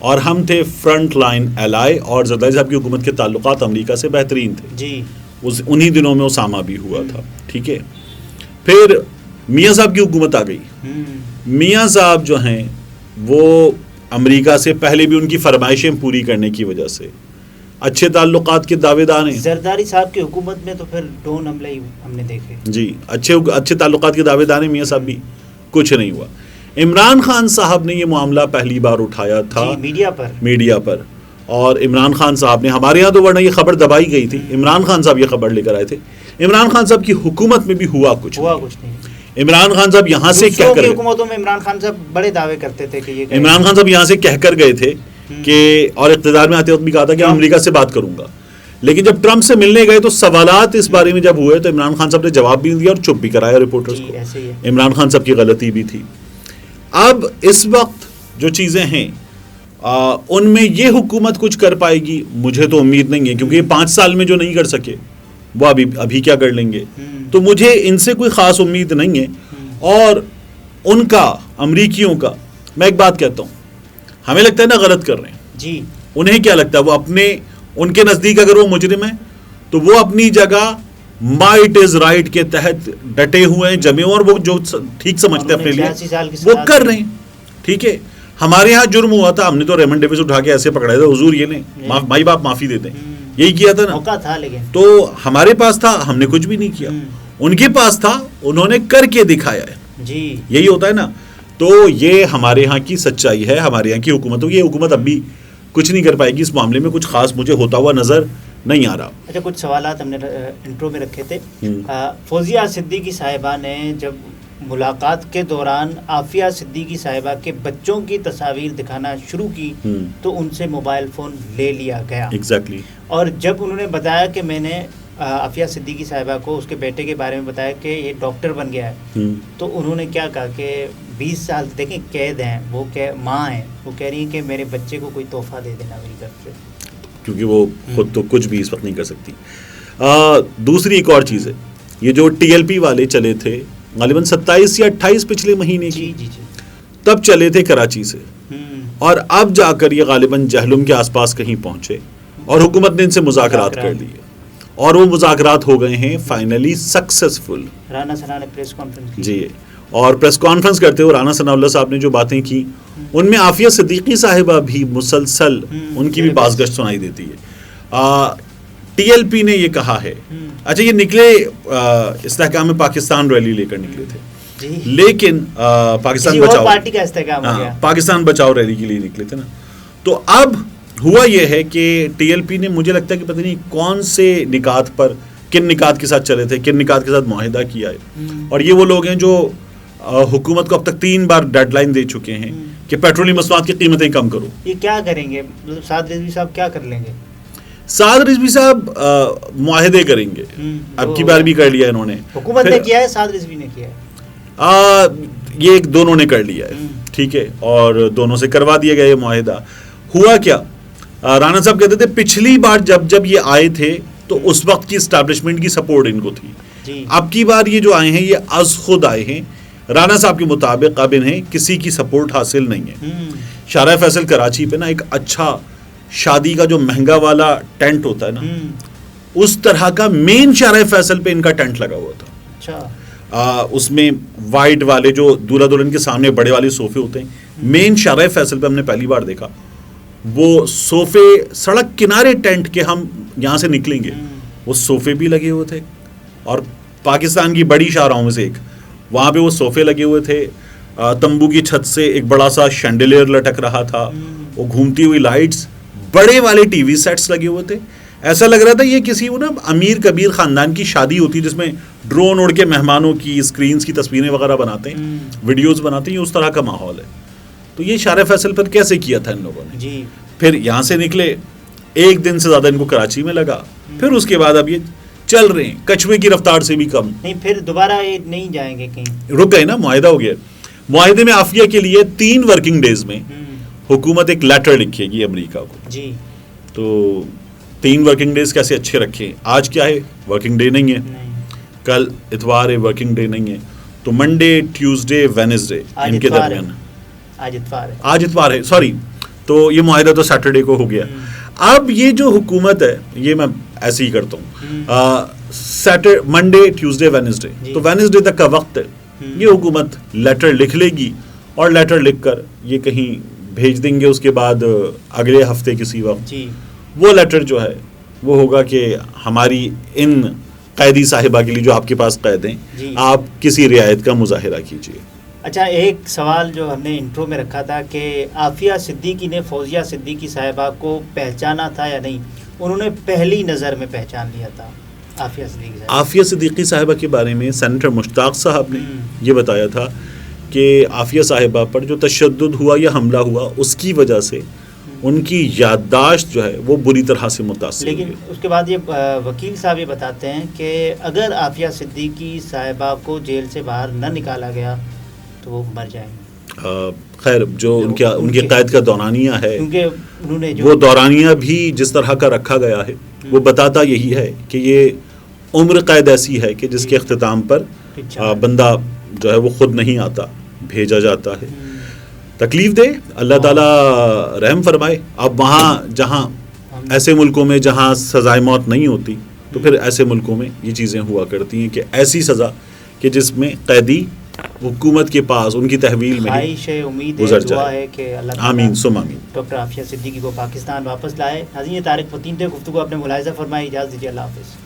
اور ہم تھے فرنٹ لائن ایلائی, اور زرداری صاحب کی حکومت کے تعلقات امریکہ سے بہترین تھے جی. انہی دنوں میں اسامہ بھی ہوا تھا. ٹھیک ہے, پھر میاں صاحب کی حکومت آ گئی. میاں صاحب جو ہیں وہ امریکہ سے پہلے بھی ان کی فرمائشیں پوری کرنے کی وجہ سے اچھے تعلقات کے دعوے دار ہیں. زرداری صاحب کی حکومت میں تو پھر ڈرون حملے ہی ہم نے دیکھے. جی, اچھے تعلقات کے دعوے دار ہیں میاں صاحب بھی. کچھ نہیں ہوا. عمران خان صاحب نے یہ معاملہ پہلی بار اٹھایا تھا میڈیا پر, اور عمران خان صاحب نے, ہمارے یہاں تو ورنہ یہ خبر دبائی گئی تھی, عمران خان صاحب یہ خبر لے کر آئے تھے. عمران خان صاحب کی حکومت میں بھی ہوا کچھ نہیں. عمران خان صاحب یہاں سے کہہ کر, حکومتوں میں عمران خان صاحب بڑے دعوے کرتے تھے کہ یہ, عمران خان صاحب یہاں سے کہہ کر گئے تھے کہ, اور اقتدار میں آتے وقت بھی کہا تھا کہ امریکہ سے بات کروں گا, لیکن جب ٹرمپ سے ملنے گئے تو سوالات اس بارے میں جب ہوئے تو عمران خان صاحب نے جواب بھی دیا اور چپ بھی کرایا رپورٹرز کو. عمران خان صاحب کی غلطی بھی تھی. اب اس وقت جو چیزیں ہیں ان میں یہ حکومت کچھ کر پائے گی مجھے تو امید نہیں ہے, کیونکہ یہ 5 سال میں جو نہیں کر سکے وہ ابھی کیا کر لیں گے. تو مجھے ان سے کوئی خاص امید نہیں ہے. اور ان کا, امریکیوں کا, میں ایک بات کہتا ہوں, ہمیں لگتا ہے نا غلط کر رہے ہیں جی, انہیں کیا لگتا ہے, وہ ان کے نزدیک اگر وہ مجرم ہیں تو وہ اپنی جگہ مائٹ از رائٹ کے تحت ڈٹے ہوئے ہیں, جمے ہوئے, اور وہ جو ٹھیک سمجھتے ہیں اپنے لیے وہ کر رہے ہیں. ٹھیک ہے, ہمارے ہاں جرم ہوا تھا, ہم نے تو ریمنڈ ڈیوس اٹھا کے ایسے پکڑایا تھا, حضور یہ نہیں, مائی باپ معافی دیتے ہیں, یہی کیا تھا نا. تو ہمارے پاس تھا, ہم نے کچھ بھی نہیں کیا. ان کے پاس تھا, انہوں نے کر کے دکھایا ہے. جی, یہی ہوتا ہے نا. تو یہ ہمارے ہاں کی سچائی ہے, ہمارے یہاں کی حکومتوں. یہ حکومت اب بھی کچھ نہیں کر پائے گی اس معاملے میں, کچھ خاص مجھے ہوتا ہوا نظر نہیں آ رہا. اچھا, کچھ سوالات ہم نے انٹرو میں رکھے تھے. فوزیہ صدیقی صاحبہ نے جب ملاقات کے دوران عافیہ صدیقی صاحبہ کے بچوں کی تصاویر دکھانا شروع کی تو ان سے موبائل فون لے لیا گیا. ایگزیکٹلی. اور جب انہوں نے بتایا کہ میں نے عافیہ صدیقی صاحبہ کو اس کے بیٹے کے بارے میں بتایا کہ یہ ڈاکٹر بن گیا ہے, تو انہوں نے کیا کہا کہ 20 سال دیکھیں قید ہیں, وہ ماں ہیں, وہ کہہ رہی ہیں کہ میرے بچے کو کوئی تحفہ دے دینا میری طرف سے, کیونکہ وہ خود تو کچھ بھی اس وقت نہیں کر سکتی. دوسری ایک اور چیز ہے, یہ جو TLP والے چلے تھے غالباً 27 یا 28 پچھلے مہینے کی, تب چلے تھے کراچی سے, اور اب جا کر یہ غالباً جہلم کے آس پاس کہیں پہنچے, اور حکومت نے ان سے مذاکرات کر لیے, اور وہ مذاکرات ہو گئے ہیں فائنلی سکسیسفل. رانا ثنا نے پریس کانفرنس کی. جی, اور پریس کانفرنس کرتے ہوئے رانا ثنا اللہ صاحب نے جو باتیں کی ان میں عافیہ صدیقی صاحبہ بھی مسلسل ان کی بھی بازگشت سنائی دیتی ہے. TLP نے یہ کہا ہے, اچھا یہ نکلے استحکام پاکستان ریلی لے کر نکلے تھے, لیکن پاکستان بچاؤ پارٹی کا استحکام ہو گیا, پاکستان بچاؤ ریلی کے لیے نکلے تھے نا. تو اب ہوا یہ ہے کہ TLP نے, مجھے لگتا ہے کہ پتہ نہیں کون سے نکات پر, کن نکات کے ساتھ چلے تھے, کن نکات کے ساتھ معاہدہ کیا ہے, اور یہ وہ لوگ ہیں جو حکومت کو اب تک 3 بار ڈیڈ لائن دے چکے ہیں کہ پیٹرولیم مصنوعات کی قیمتیں کم کرو. یہ کیا کریں گے, مطلب سعد رضوی صاحب کیا کر لیں گے؟ سعد رضوی صاحب معاہدے کریں گے, اب کی بار بھی کر لیا انہوں نے, حکومت نے کیا ہے, سعد رضوی نے کیا ہے, یہ دونوں نے کر لیا ہے. ٹھیک ہے, اور دونوں سے کروا دیا گیا یہ معاہدہ. ہوا کیا, رانا صاحب کہتے تھے پچھلی بار جب یہ آئے تھے تو اس وقت کی اسٹیبلشمنٹ کی سپورٹ ان کو تھی, اب کی بار یہ جو آئے ہیں یہ از خود آئے ہیں. رانا صاحب کے مطابق اب انہیں کسی کی سپورٹ حاصل نہیں ہے. شارع فیصل کراچی پہ نا ایک اچھا شادی کا جو مہنگا والا ٹینٹ ہوتا ہے نا, اس طرح کا مین شارع فیصل پہ ان کا ٹینٹ لگا ہوا تھا. اس میں وائٹ والے جو دولہا دلہن کے سامنے بڑے والے صوفے ہوتے ہیں, مین شارع فیصل پہ ہم نے پہلی بار دیکھا وہ صوفے سڑک کنارے ٹینٹ کے, ہم یہاں سے نکلیں گے وہ صوفے بھی لگے ہوئے تھے, اور پاکستان کی بڑی شاہراہوں میں سے ایک, وہاں پہ وہ صوفے لگے ہوئے تھے, تمبو کی چھت سے ایک بڑا سا شینڈیلیئر لٹک رہا تھا, وہ گھومتی ہوئی لائٹس, بڑے والے ٹی وی سیٹس لگے ہوئے تھے. ایسا لگ رہا تھا یہ کسی وہ نا امیر کبیر خاندان کی شادی ہوتی جس میں ڈرون اڑ کے مہمانوں کی اسکرینز کی تصویریں وغیرہ بناتے ہیں, ویڈیوز بناتے ہیں, یہ اس طرح کا ماحول ہے. تو یہ شارع فیصل پر کیسے کیا تھا ان لوگوں نے جی. پھر یہاں سے نکلے, 1 دن سے زیادہ ان کو کراچی میں لگا, پھر اس کے بعد اب یہ چل رہے ہیں کچھوے کی رفتار سے بھی کم. نہیں, پھر دوبارہ یہ نہیں جائیں گے کہیں, رک گئے نا, معاہدہ ہو گیا. معاہدے میں عافیہ کے لیے 3 ورکنگ ڈیز میں حکومت ایک لیٹر لکھے گی امریکہ کو جی. تو 3 ورکنگ ڈیز کیسے اچھے رکھے, آج کیا ہے, ورکنگ ڈے نہیں ہے, کل اتوار ہے, ورکنگ ڈے نہیں ہے, تو منڈے ٹیوزڈے وینسڈے ان کے درمیان, آج اتوار ہے, سوری تو یہ معاہدہ تو سیٹرڈے کو ہو گیا. اب یہ جو حکومت ہے یہ میں ایسے ہی کرتا ہوں, منڈے ٹیوزڈے وینسڈے, تو وینسڈے تک کا وقت ہے. یہ حکومت لیٹر لکھ لے گی اور لیٹر لکھ کر یہ کہیں بھیج دیں گے. اس کے بعد اگلے ہفتے کسی وقت وہ لیٹر جو ہے وہ ہوگا کہ ہماری ان قیدی صاحبہ کے لیے جو آپ کے پاس قید ہیں آپ کسی رعایت کا مظاہرہ کیجیے. اچھا, ایک سوال جو ہم نے انٹرو میں رکھا تھا کہ عافیہ صدیقی نے فوزیہ صدیقی صاحبہ کو پہچانا تھا یا نہیں. انہوں نے پہلی نظر میں پہچان لیا تھا عافیہ صدیقی صاحبہ کے بارے میں سینیٹر مشتاق صاحب نے یہ بتایا تھا کہ عافیہ صاحبہ پر جو تشدد ہوا یا حملہ ہوا اس کی وجہ سے ان کی یادداشت جو ہے وہ بری طرح سے متاثر ہوئی. لیکن اس کے بعد یہ وکیل صاحب یہ بتاتے ہیں کہ اگر عافیہ صدیقی صاحبہ کو جیل سے باہر نہ نکالا گیا تو وہ مر جائیں گے. خیر, جو ان کی قید کا دورانیہ ہے کیونکہ انہوں نے وہ دورانیہ بھی جس طرح کا رکھا گیا ہے وہ بتاتا یہی ہے کہ یہ عمر قید ایسی ہے کہ جس کے اختتام پر بندہ جو ہے وہ خود نہیں آتا, بھیجا جاتا ہے. تکلیف دے, اللہ تعالیٰ رحم فرمائے. اب وہاں جہاں ایسے ملکوں میں جہاں سزائے موت نہیں ہوتی تو پھر ایسے ملکوں میں یہ چیزیں ہوا کرتی ہیں کہ ایسی سزا کہ جس میں قیدی حکومت کے پاس ان کی تحویل میں گزر جائے. آمین سم آمین. ڈاکٹر عافیہ صدیقی کو پاکستان واپس لائے. ناظرین, یہ طارق فتین تھے, گفتگو اپنے ملاحظہ فرمائے. اجازت دیجیے, اللہ حافظ.